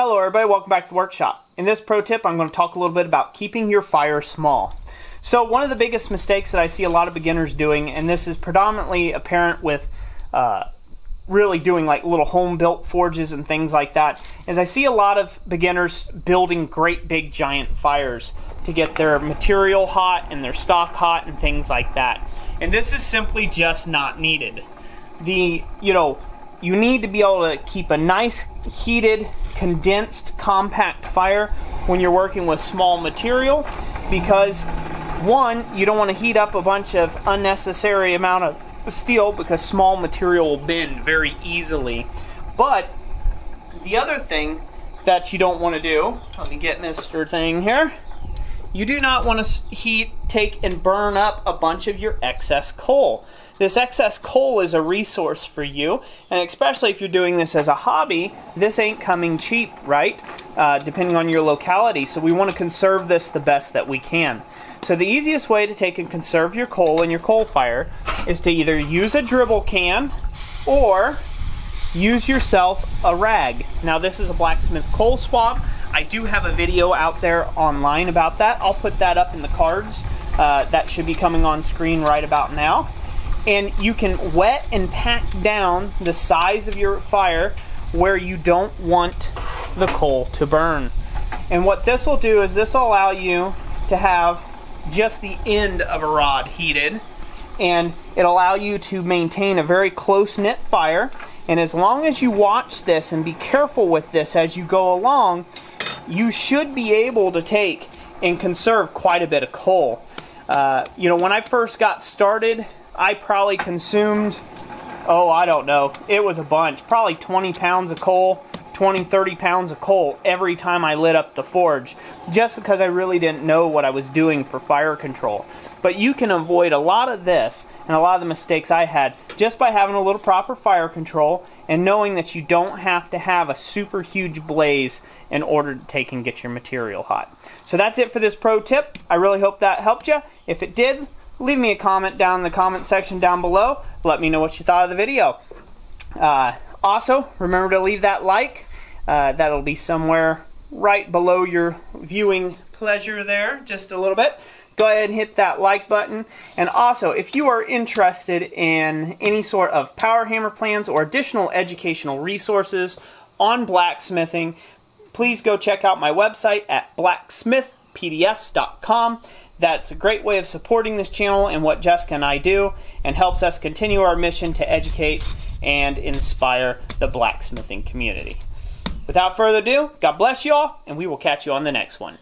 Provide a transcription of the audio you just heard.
Hello everybody, welcome back to the workshop. In this pro tip, I'm going to talk a little bit about keeping your fire small. So one of the biggest mistakes that I see a lot of beginners doing, and this is predominantly apparent with really doing like little home-built forges and things like that, is I see a lot of beginners building great big giant fires to get their material hot and their stock hot and things like that. And this is simply just not needed. You need to be able to keep a nice, heated, condensed, compact fire when you're working with small material because, one, you don't want to heat up a bunch of unnecessary amount of steel because small material will bend very easily. But the other thing that you don't want to do, let me get Mr. Thing here, you do not want to heat, take, and burn up a bunch of your excess coal. This excess coal is a resource for you, and especially if you're doing this as a hobby, this ain't coming cheap, right? Depending on your locality. So we want to conserve this the best that we can. So the easiest way to take and conserve your coal in your coal fire is to either use a dribble can or use yourself a rag. Now this is a Blacksmith coal swab. I do have a video out there online about that. I'll put that up in the cards. That should be coming on screen right about now. And you can wet and pack down the size of your fire where you don't want the coal to burn. And what this will do is this will allow you to have just the end of a rod heated, and it'll allow you to maintain a very close-knit fire. And as long as you watch this and be careful with this as you go along, you should be able to take and conserve quite a bit of coal. When I first got started, I probably consumed, I don't know, it was a bunch, probably 20 pounds of coal, 20, 30 pounds of coal every time I lit up the forge, just because I really didn't know what I was doing for fire control. But you can avoid a lot of this and a lot of the mistakes I had just by having a little proper fire control and knowing that you don't have to have a super huge blaze in order to take and get your material hot. So that's it for this pro tip. I really hope that helped you. If it did, leave me a comment down in the comment section down below. Let me know what you thought of the video. Also, remember to leave that like. That'll be somewhere right below your viewing pleasure there, just a little bit. Go ahead and hit that like button. And also, if you are interested in any sort of power hammer plans or additional educational resources on blacksmithing, please go check out my website at blacksmithpdfs.com. That's a great way of supporting this channel and what Jessica and I do, and helps us continue our mission to educate and inspire the blacksmithing community. Without further ado, God bless you all, and we will catch you on the next one.